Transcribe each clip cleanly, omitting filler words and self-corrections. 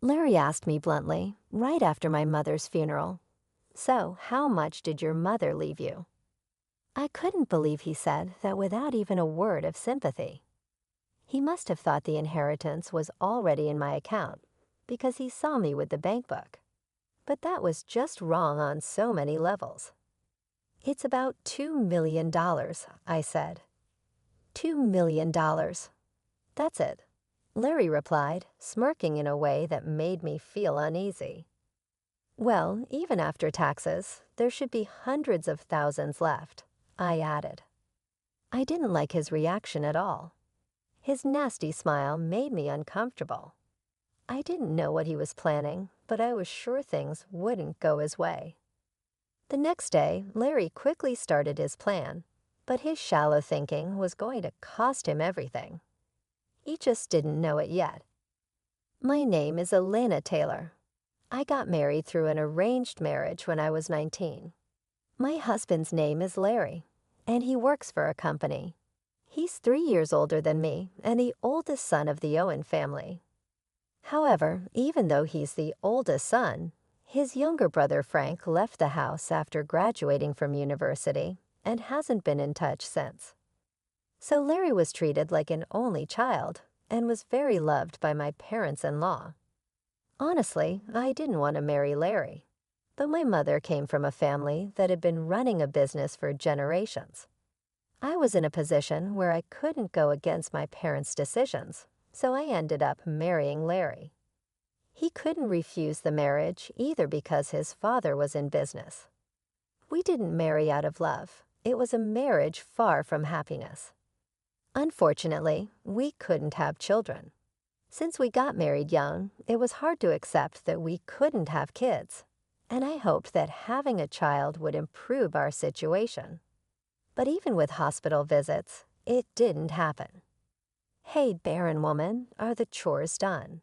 Larry asked me bluntly, right after my mother's funeral. "So, how much did your mother leave you?" I couldn't believe he said that without even a word of sympathy. He must have thought the inheritance was already in my account, because he saw me with the bank book. But that was just wrong on so many levels. "It's about $2 million, I said. $2 million. That's it," Larry replied, smirking in a way that made me feel uneasy. "Well, even after taxes, there should be hundreds of thousands left," I added. I didn't like his reaction at all. His nasty smile made me uncomfortable. I didn't know what he was planning, but I was sure things wouldn't go his way. The next day, Larry quickly started his plan, but his shallow thinking was going to cost him everything. He just didn't know it yet. My name is Elena Taylor. I got married through an arranged marriage when I was 19. My husband's name is Larry, and he works for a company. He's 3 years older than me and the oldest son of the Owen family. However, even though he's the oldest son, his younger brother Frank left the house after graduating from university and hasn't been in touch since. So Larry was treated like an only child and was very loved by my parents-in-law. Honestly, I didn't want to marry Larry, but my mother came from a family that had been running a business for generations. I was in a position where I couldn't go against my parents' decisions, so I ended up marrying Larry. He couldn't refuse the marriage either because his father was in business. We didn't marry out of love. It was a marriage far from happiness. Unfortunately, we couldn't have children. Since we got married young, it was hard to accept that we couldn't have kids, and I hoped that having a child would improve our situation. But even with hospital visits, it didn't happen. "Hey, barren woman, are the chores done?"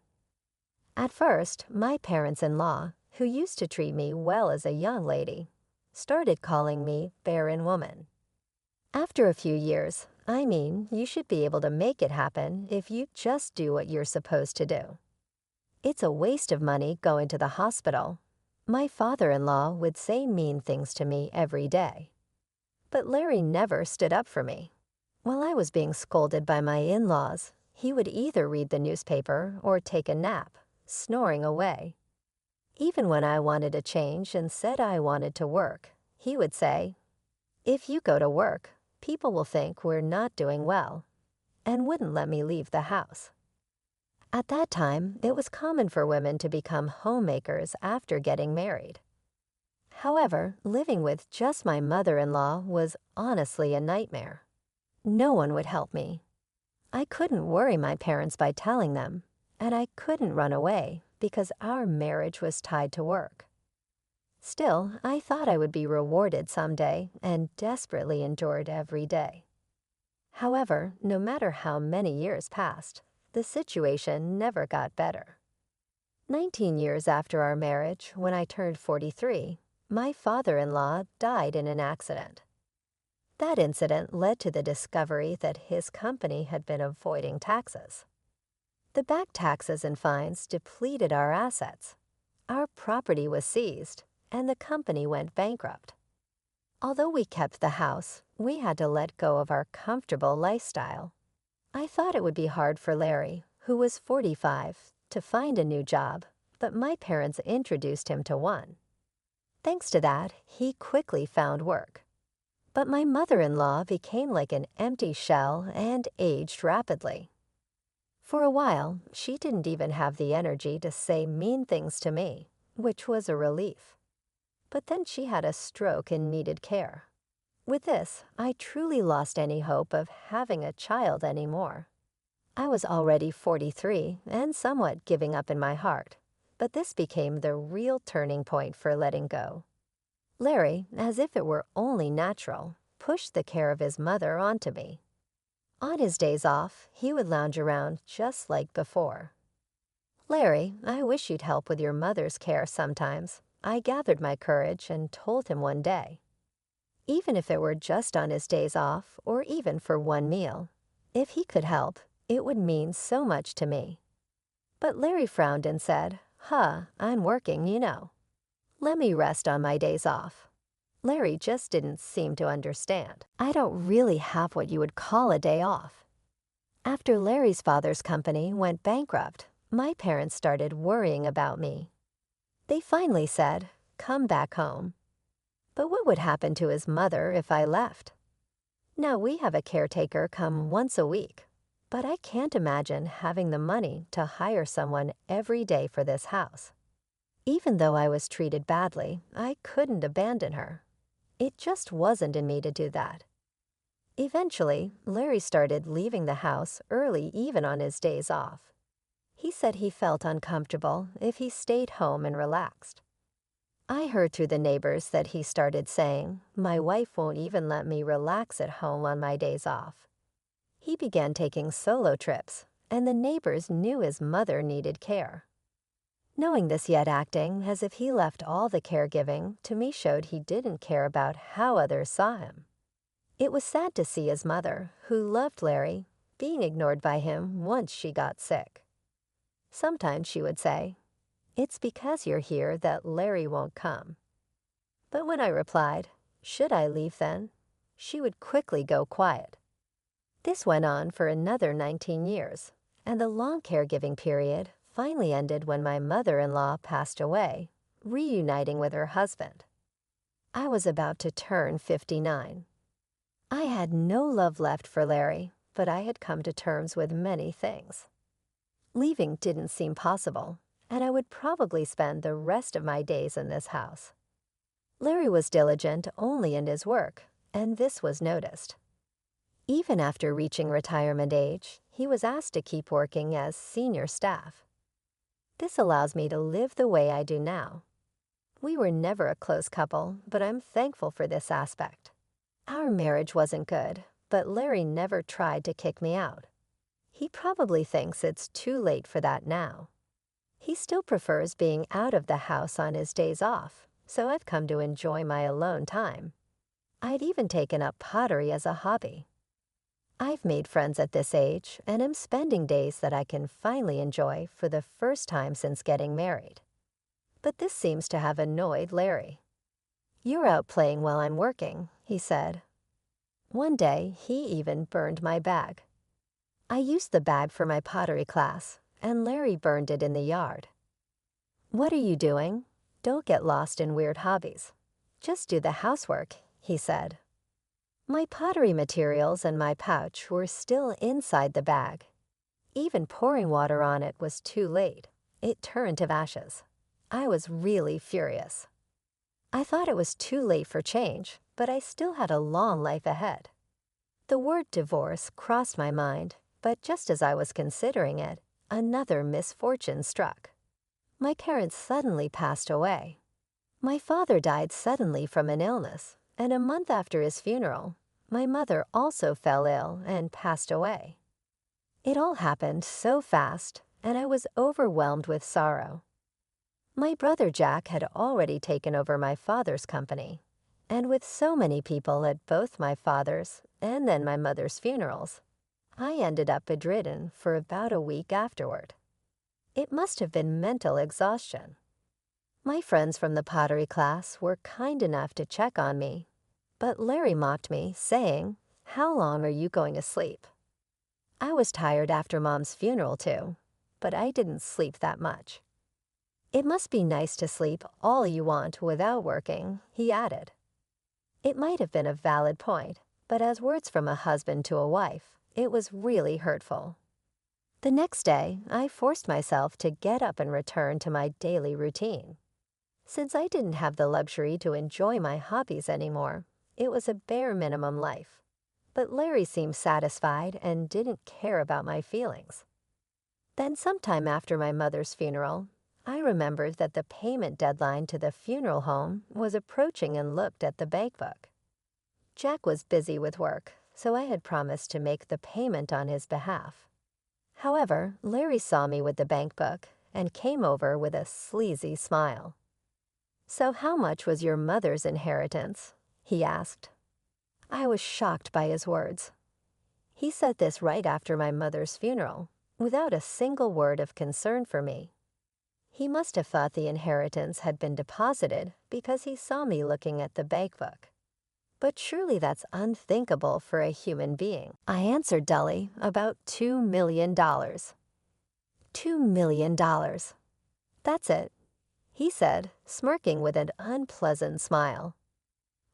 At first, my parents-in-law, who used to treat me well as a young lady, started calling me barren woman. After a few years, you should be able to make it happen if you just do what you're supposed to do. It's a waste of money going to the hospital. My father-in-law would say mean things to me every day. But Larry never stood up for me. While I was being scolded by my in-laws, he would either read the newspaper or take a nap, snoring away. Even when I wanted a change and said I wanted to work, he would say, "If you go to work, people will think we're not doing well," and wouldn't let me leave the house. At that time, it was common for women to become homemakers after getting married. However, living with just my mother-in-law was honestly a nightmare. No one would help me. I couldn't worry my parents by telling them, and I couldn't run away because our marriage was tied to work. Still, I thought I would be rewarded someday and desperately endured every day. However, no matter how many years passed, the situation never got better. 19 years after our marriage, when I turned 43, my father-in-law died in an accident. That incident led to the discovery that his company had been avoiding taxes. The back taxes and fines depleted our assets. Our property was seized, and the company went bankrupt. Although we kept the house, we had to let go of our comfortable lifestyle. I thought it would be hard for Larry, who was 45, to find a new job, but my parents introduced him to one. Thanks to that, he quickly found work. But my mother-in-law became like an empty shell and aged rapidly. For a while, she didn't even have the energy to say mean things to me, which was a relief. But then she had a stroke and needed care. With this, I truly lost any hope of having a child anymore. I was already 43 and somewhat giving up in my heart, but this became the real turning point for letting go. Larry, as if it were only natural, pushed the care of his mother onto me. On his days off, he would lounge around just like before. "Larry, I wish you'd help with your mother's care sometimes," I gathered my courage and told him one day. Even if it were just on his days off or even for one meal, if he could help, it would mean so much to me. But Larry frowned and said, I'm working, you know. Let me rest on my days off." Larry just didn't seem to understand. I don't really have what you would call a day off. After Larry's father's company went bankrupt, my parents started worrying about me. They finally said, "Come back home." But what would happen to his mother if I left? Now we have a caretaker come once a week, but I can't imagine having the money to hire someone every day for this house. Even though I was treated badly, I couldn't abandon her. It just wasn't in me to do that. Eventually, Larry started leaving the house early even on his days off. He said he felt uncomfortable if he stayed home and relaxed. I heard through the neighbors that he started saying, "My wife won't even let me relax at home on my days off." He began taking solo trips, and the neighbors knew his mother needed care. Knowing this yet acting as if he left all the caregiving to me showed he didn't care about how others saw him. It was sad to see his mother, who loved Larry, being ignored by him once she got sick. Sometimes she would say, "It's because you're here that Larry won't come." But when I replied, "Should I leave then?" she would quickly go quiet. This went on for another 19 years, and the long caregiving period finally ended when my mother-in-law passed away, reuniting with her husband. I was about to turn 59. I had no love left for Larry, but I had come to terms with many things. Leaving didn't seem possible, and I would probably spend the rest of my days in this house. Larry was diligent only in his work, and this was noticed. Even after reaching retirement age, he was asked to keep working as senior staff. This allows me to live the way I do now. We were never a close couple, but I'm thankful for this aspect. Our marriage wasn't good, but Larry never tried to kick me out. He probably thinks it's too late for that now. He still prefers being out of the house on his days off, so I've come to enjoy my alone time. I'd even taken up pottery as a hobby. I've made friends at this age and am spending days that I can finally enjoy for the first time since getting married. But this seems to have annoyed Larry. "You're out playing while I'm working," he said. One day, he even burned my bag. I used the bag for my pottery class, and Larry burned it in the yard. "What are you doing? Don't get lost in weird hobbies. Just do the housework," he said. My pottery materials and my pouch were still inside the bag. Even pouring water on it was too late. It turned to ashes. I was really furious. I thought it was too late for change, but I still had a long life ahead. The word divorce crossed my mind, but just as I was considering it, another misfortune struck. My parents suddenly passed away. My father died suddenly from an illness, and a month after his funeral, my mother also fell ill and passed away. It all happened so fast, and I was overwhelmed with sorrow. My brother Jack had already taken over my father's company, and with so many people at both my father's and then my mother's funerals, I ended up bedridden for about a week afterward. It must have been mental exhaustion. My friends from the pottery class were kind enough to check on me, but Larry mocked me, saying, "How long are you going to sleep?" I was tired after Mom's funeral too, but I didn't sleep that much. "It must be nice to sleep all you want without working," he added. It might have been a valid point, but as words from a husband to a wife, it was really hurtful. The next day, I forced myself to get up and return to my daily routine. Since I didn't have the luxury to enjoy my hobbies anymore, it was a bare minimum life. But Larry seemed satisfied and didn't care about my feelings. Then sometime after my mother's funeral, I remembered that the payment deadline to the funeral home was approaching and looked at the bank book. Jack was busy with work, so I had promised to make the payment on his behalf. However, Larry saw me with the bank book and came over with a sleazy smile. "So how much was your mother's inheritance?" he asked. I was shocked by his words. He said this right after my mother's funeral, without a single word of concern for me. He must have thought the inheritance had been deposited because he saw me looking at the bank book. But surely that's unthinkable for a human being. I answered dully, about $2 million. $2 million. That's it, he said, smirking with an unpleasant smile.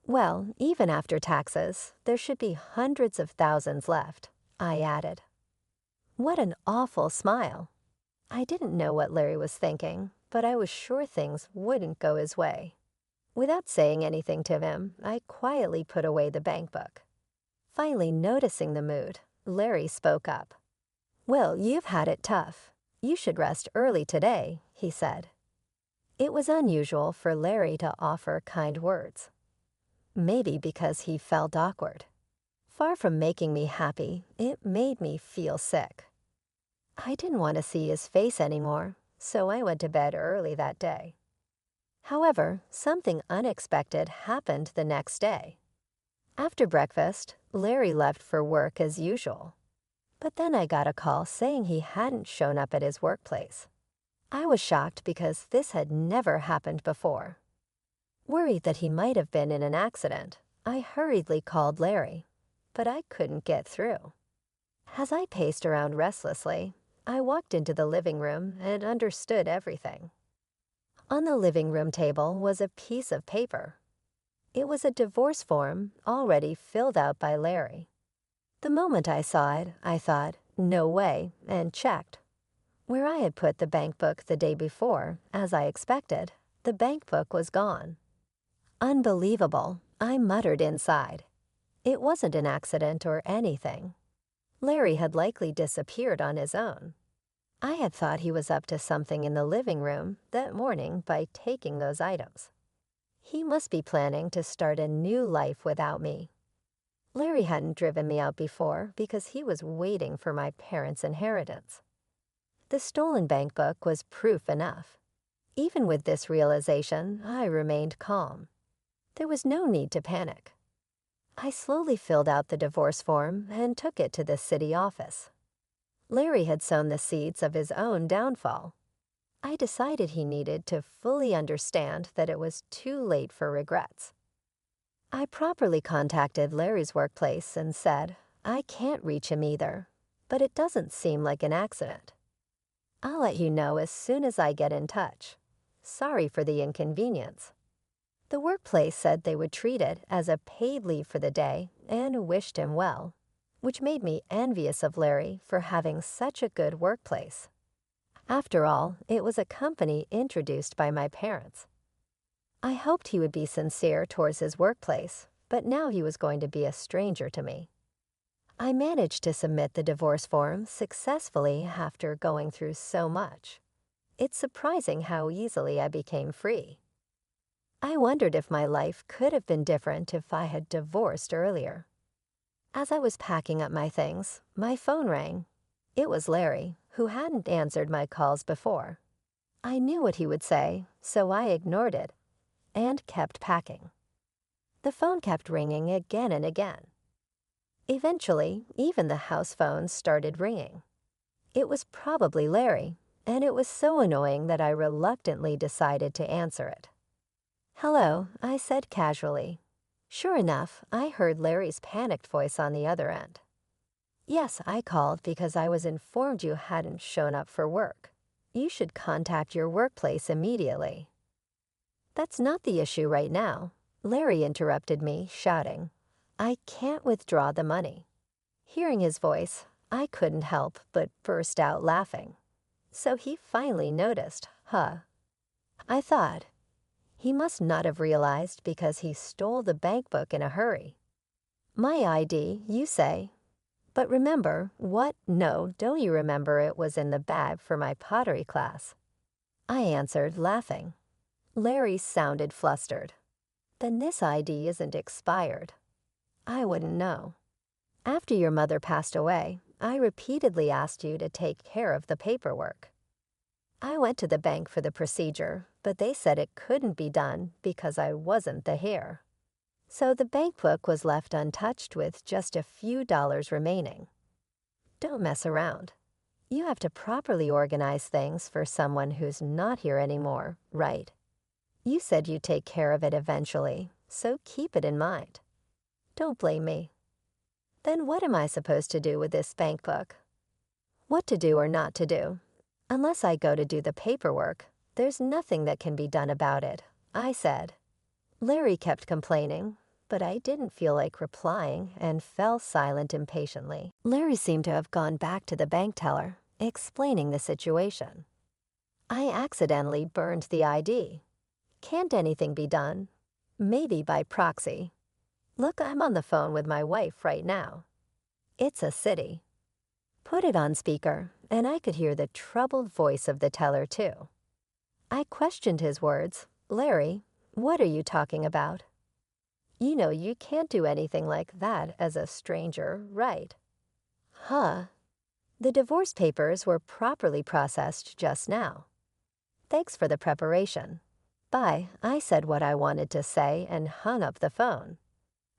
Well, even after taxes, there should be hundreds of thousands left, I added. What an awful smile. I didn't know what Larry was thinking, but I was sure things wouldn't go his way. Without saying anything to him, I quietly put away the bank book. Finally noticing the mood, Larry spoke up. "Well, you've had it tough. You should rest early today," he said. It was unusual for Larry to offer kind words. Maybe because he felt awkward. Far from making me happy, it made me feel sick. I didn't want to see his face anymore, so I went to bed early that day. However, something unexpected happened the next day. After breakfast, Larry left for work as usual. But then I got a call saying he hadn't shown up at his workplace. I was shocked because this had never happened before. Worried that he might have been in an accident, I hurriedly called Larry, but I couldn't get through. As I paced around restlessly, I walked into the living room and understood everything. On the living room table was a piece of paper. It was a divorce form already filled out by Larry. The moment I saw it, I thought, "No way," and checked. Where I had put the bank book the day before, as I expected, the bank book was gone. Unbelievable, I muttered inside. It wasn't an accident or anything. Larry had likely disappeared on his own. I had thought he was up to something in the living room that morning by taking those items. He must be planning to start a new life without me. Larry hadn't driven me out before because he was waiting for my parents' inheritance. The stolen bank book was proof enough. Even with this realization, I remained calm. There was no need to panic. I slowly filled out the divorce form and took it to the city office. Larry had sown the seeds of his own downfall. I decided he needed to fully understand that it was too late for regrets. I properly contacted Larry's workplace and said, "I can't reach him either, but it doesn't seem like an accident. I'll let you know as soon as I get in touch. Sorry for the inconvenience." The workplace said they would treat it as a paid leave for the day and wished him well, which made me envious of Larry for having such a good workplace. After all, it was a company introduced by my parents. I hoped he would be sincere towards his workplace, but now he was going to be a stranger to me. I managed to submit the divorce form successfully after going through so much. It's surprising how easily I became free. I wondered if my life could have been different if I had divorced earlier. As I was packing up my things, my phone rang. It was Larry, who hadn't answered my calls before. I knew what he would say, so I ignored it and kept packing. The phone kept ringing again and again. Eventually, even the house phone started ringing. It was probably Larry, and it was so annoying that I reluctantly decided to answer it. "Hello," I said casually. Sure enough, I heard Larry's panicked voice on the other end. "Yes, I called because I was informed you hadn't shown up for work. You should contact your workplace immediately." "That's not the issue right now," Larry interrupted me, shouting, "I can't withdraw the money." Hearing his voice, I couldn't help but burst out laughing. So he finally noticed, huh? I thought, he must not have realized because he stole the bank book in a hurry. "My ID, you say? But remember, what? No, don't you remember it was in the bag for my pottery class?" I answered, laughing. Larry sounded flustered. "Then this ID isn't expired." "I wouldn't know. After your mother passed away, I repeatedly asked you to take care of the paperwork. I went to the bank for the procedure, but they said it couldn't be done because I wasn't the heir. So the bank book was left untouched with just a few dollars remaining. Don't mess around. You have to properly organize things for someone who's not here anymore, right? You said you'd take care of it eventually, so keep it in mind. Don't blame me. Then what am I supposed to do with this bank book? What to do or not to do? Unless I go to do the paperwork, there's nothing that can be done about it, I said. Larry kept complaining, but I didn't feel like replying and fell silent impatiently. Larry seemed to have gone back to the bank teller, explaining the situation. I accidentally burned the ID. Can't anything be done? Maybe by proxy. Look, I'm on the phone with my wife right now. It's a city. Put it on speaker, and I could hear the troubled voice of the teller, too. I questioned his words. Larry, what are you talking about? You know you can't do anything like that as a stranger, right? Huh. The divorce papers were properly processed just now. Thanks for the preparation. Bye, I said what I wanted to say and hung up the phone.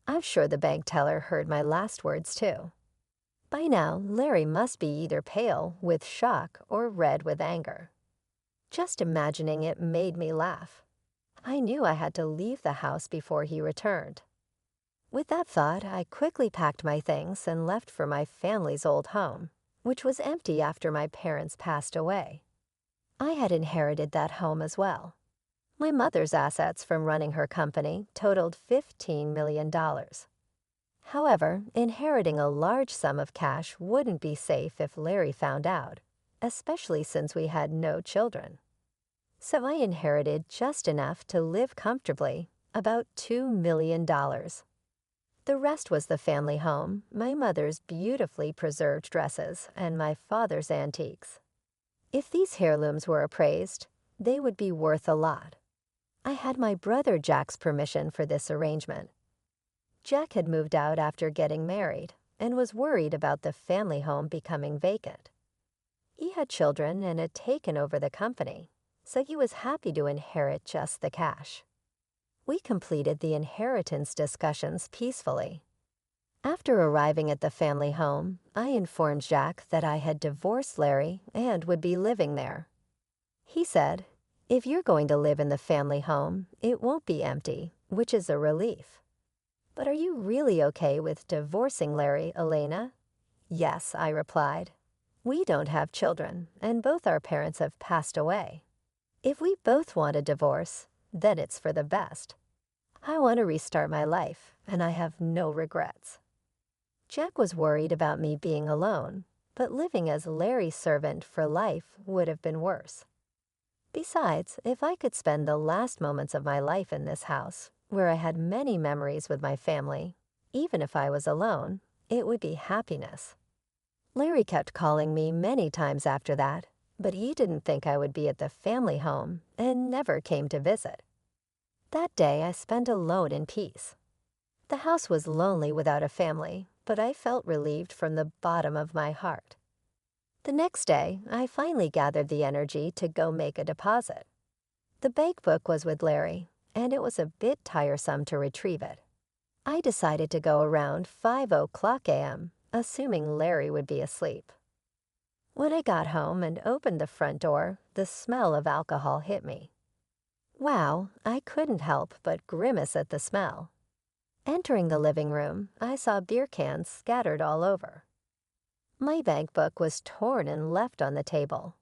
I'm sure the bank teller heard my last words, too. By now, Larry must be either pale with shock or red with anger. Just imagining it made me laugh. I knew I had to leave the house before he returned. With that thought, I quickly packed my things and left for my family's old home, which was empty after my parents passed away. I had inherited that home as well. My mother's assets from running her company totaled $15 million. However, inheriting a large sum of cash wouldn't be safe if Larry found out, especially since we had no children. So I inherited just enough to live comfortably, about $2 million. The rest was the family home, my mother's beautifully preserved dresses, and my father's antiques. If these heirlooms were appraised, they would be worth a lot. I had my brother Jack's permission for this arrangement. Jack had moved out after getting married and was worried about the family home becoming vacant. He had children and had taken over the company, so he was happy to inherit just the cash. We completed the inheritance discussions peacefully. After arriving at the family home, I informed Jack that I had divorced Larry and would be living there. He said, "If you're going to live in the family home, it won't be empty, which is a relief." "But are you really okay with divorcing Larry, Elena?" "Yes," I replied. "We don't have children, and both our parents have passed away. If we both want a divorce, then it's for the best. I want to restart my life, and I have no regrets." Jack was worried about me being alone, but living as Larry's servant for life would have been worse. Besides, if I could spend the last moments of my life in this house, where I had many memories with my family, even if I was alone, it would be happiness. Larry kept calling me many times after that, but he didn't think I would be at the family home and never came to visit. That day I spent alone in peace. The house was lonely without a family, but I felt relieved from the bottom of my heart. The next day, I finally gathered the energy to go make a deposit. The bank book was with Larry, and it was a bit tiresome to retrieve it. I decided to go around 5:00 a.m., assuming Larry would be asleep. When I got home and opened the front door, the smell of alcohol hit me. Wow, I couldn't help but grimace at the smell. Entering the living room, I saw beer cans scattered all over. My bank book was torn and left on the table.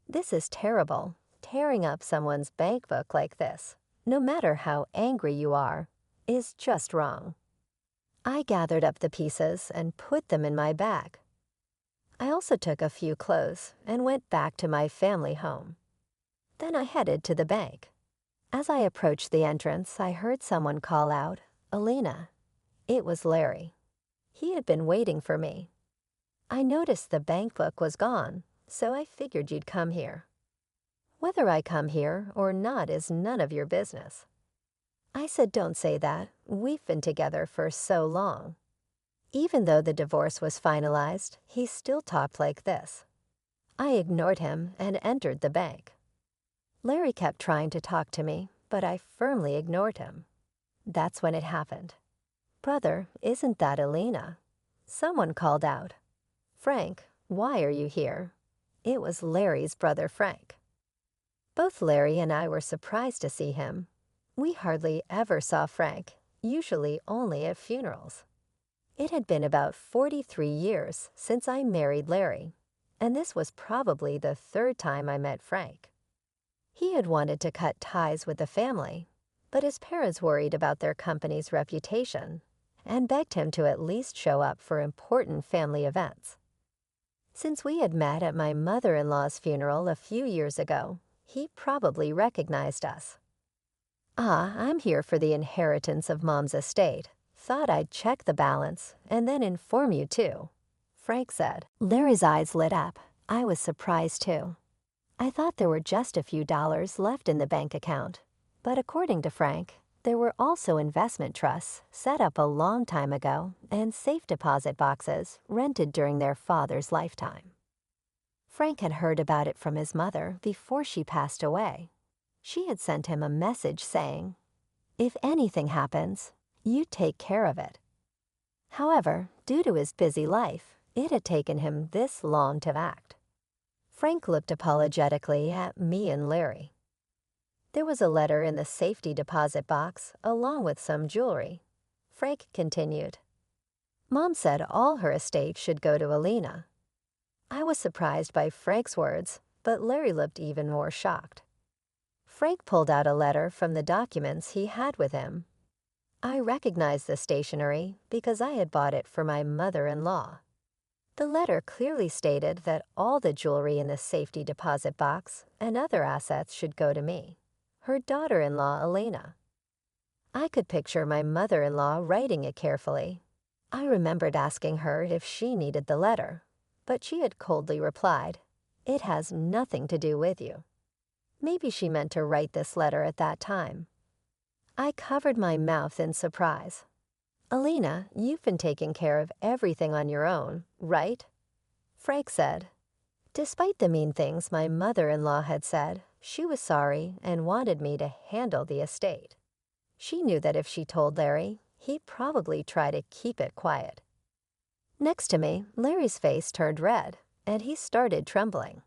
This is terrible, tearing up someone's bank book like this, no matter how angry you are, is just wrong. I gathered up the pieces and put them in my bag. I also took a few clothes and went back to my family home. Then I headed to the bank. As I approached the entrance, I heard someone call out, "Elena." It was Larry. He had been waiting for me. I noticed the bank book was gone, so I figured you'd come here. Whether I come here or not is none of your business. I said, "Don't say that. We've been together for so long." Even though the divorce was finalized, he still talked like this. I ignored him and entered the bank. Larry kept trying to talk to me, but I firmly ignored him. That's when it happened. "Brother, isn't that Elena?" Someone called out. "Frank, "Why are you here?" It was Larry's brother Frank. Both Larry and I were surprised to see him. We hardly ever saw Frank, usually only at funerals. It had been about 43 years since I married Larry, and this was probably the third time I met Frank. He had wanted to cut ties with the family, but his parents worried about their company's reputation and begged him to at least show up for important family events. Since we had met at my mother-in-law's funeral a few years ago, he probably recognized us. "Ah, I'm here for the inheritance of Mom's estate. Thought I'd check the balance and then inform you too," Frank said. Larry's eyes lit up. I was surprised too. I thought there were just a few dollars left in the bank account, but according to Frank, there were also investment trusts set up a long time ago and safe deposit boxes rented during their father's lifetime. Frank had heard about it from his mother before she passed away. She had sent him a message saying, "If anything happens, you take care of it." However, due to his busy life, it had taken him this long to act. Frank looked apologetically at me and Larry. "There was a letter in the safety deposit box along with some jewelry," Frank continued. "Mom said all her estate should go to Alina." I was surprised by Frank's words, but Larry looked even more shocked. Frank pulled out a letter from the documents he had with him. I recognized the stationery because I had bought it for my mother-in-law. The letter clearly stated that all the jewelry in the safety deposit box and other assets should go to me, her daughter-in-law Elena. I could picture my mother-in-law writing it carefully. I remembered asking her if she needed the letter, but she had coldly replied, "It has nothing to do with you." Maybe she meant to write this letter at that time. I covered my mouth in surprise. "Alina, you've been taking care of everything on your own, right?" Frank said. Despite the mean things my mother-in-law had said, she was sorry and wanted me to handle the estate. She knew that if she told Larry, he'd probably try to keep it quiet. Next to me, Larry's face turned red, and he started trembling.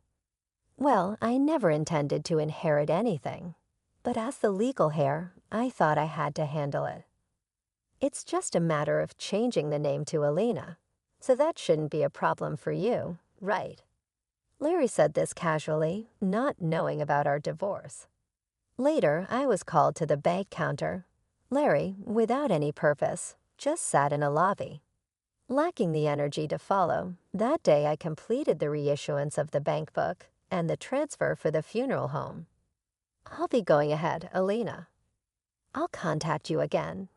Well, I never intended to inherit anything, but as the legal heir, I thought I had to handle it. "It's just a matter of changing the name to Alina, so that shouldn't be a problem for you, right?" Larry said this casually, not knowing about our divorce. Later, I was called to the bank counter. Larry, without any purpose, just sat in a lobby. Lacking the energy to follow, that day I completed the reissuance of the bank book and the transfer for the funeral home. "I'll be going ahead, Alina." "I'll contact you again,"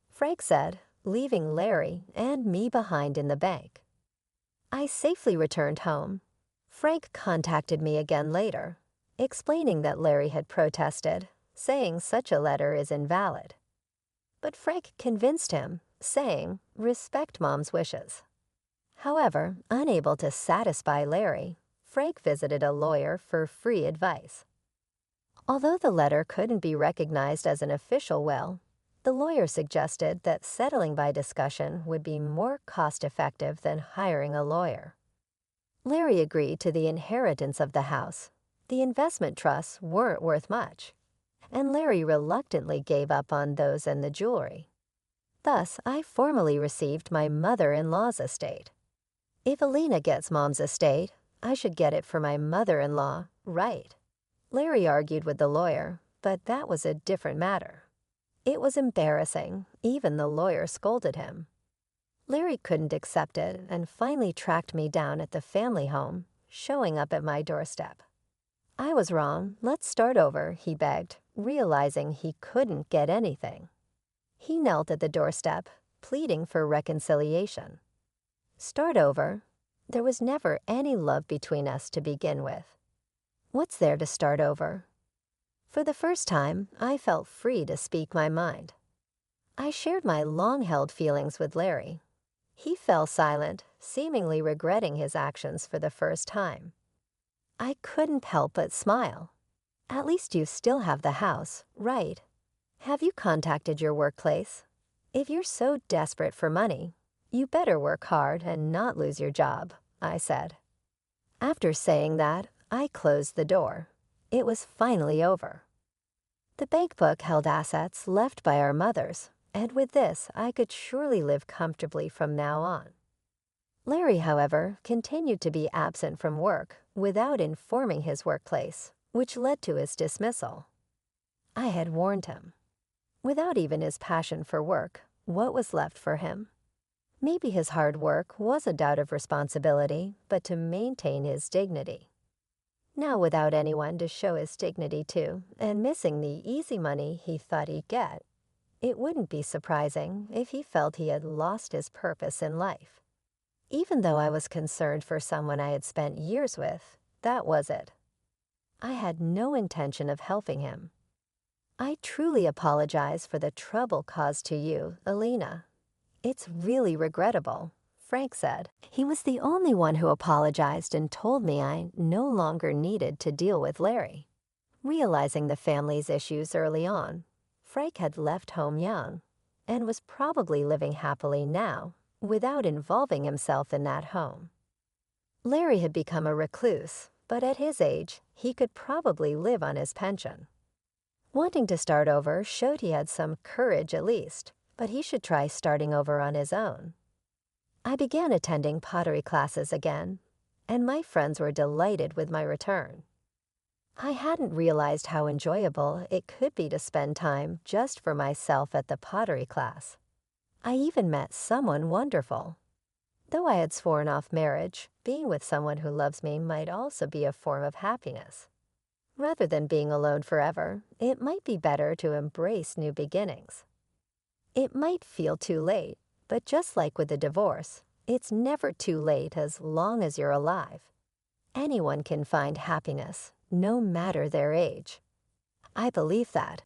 Frank said, leaving Larry and me behind in the bank. I safely returned home. Frank contacted me again later, explaining that Larry had protested, saying such a letter is invalid. But Frank convinced him, saying, "Respect Mom's wishes." However, unable to satisfy Larry, Frank visited a lawyer for free advice. Although the letter couldn't be recognized as an official will, the lawyer suggested that settling by discussion would be more cost-effective than hiring a lawyer. Larry agreed to the inheritance of the house. The investment trusts weren't worth much, and Larry reluctantly gave up on those and the jewelry. Thus, I formally received my mother-in-law's estate. If Alina gets Mom's estate, I should get it for my mother-in-law, right? Larry argued with the lawyer, but that was a different matter. It was embarrassing. Even the lawyer scolded him. Larry couldn't accept it and finally tracked me down at the family home, showing up at my doorstep. "I was wrong. Let's start over," he begged, realizing he couldn't get anything. He knelt at the doorstep, pleading for reconciliation. Start over? There was never any love between us to begin with. What's there to start over? For the first time, I felt free to speak my mind. I shared my long-held feelings with Larry. He fell silent, seemingly regretting his actions for the first time. I couldn't help but smile. "At least you still have the house, right? Have you contacted your workplace? If you're so desperate for money, you better work hard and not lose your job," I said. After saying that, I closed the door. It was finally over. The bank book held assets left by our mothers, and with this I could surely live comfortably from now on. Larry, however, continued to be absent from work without informing his workplace, which led to his dismissal. I had warned him. Without even his passion for work, what was left for him? Maybe his hard work wasn't out of responsibility, but to maintain his dignity. Now without anyone to show his dignity to, and missing the easy money he thought he'd get, it wouldn't be surprising if he felt he had lost his purpose in life. Even though I was concerned for someone I had spent years with, that was it. I had no intention of helping him. I truly apologize for the trouble caused to you, Alina. It's really regrettable, Frank said. He was the only one who apologized and told me I no longer needed to deal with Larry. Realizing the family's issues early on, Frank had left home young and was probably living happily now without involving himself in that home. Larry had become a recluse, but at his age, he could probably live on his pension. Wanting to start over showed he had some courage at least, but he should try starting over on his own. I began attending pottery classes again, and my friends were delighted with my return. I hadn't realized how enjoyable it could be to spend time just for myself at the pottery class. I even met someone wonderful. Though I had sworn off marriage, being with someone who loves me might also be a form of happiness. Rather than being alone forever, it might be better to embrace new beginnings. It might feel too late, but just like with a divorce, it's never too late as long as you're alive. Anyone can find happiness, no matter their age. I believe that,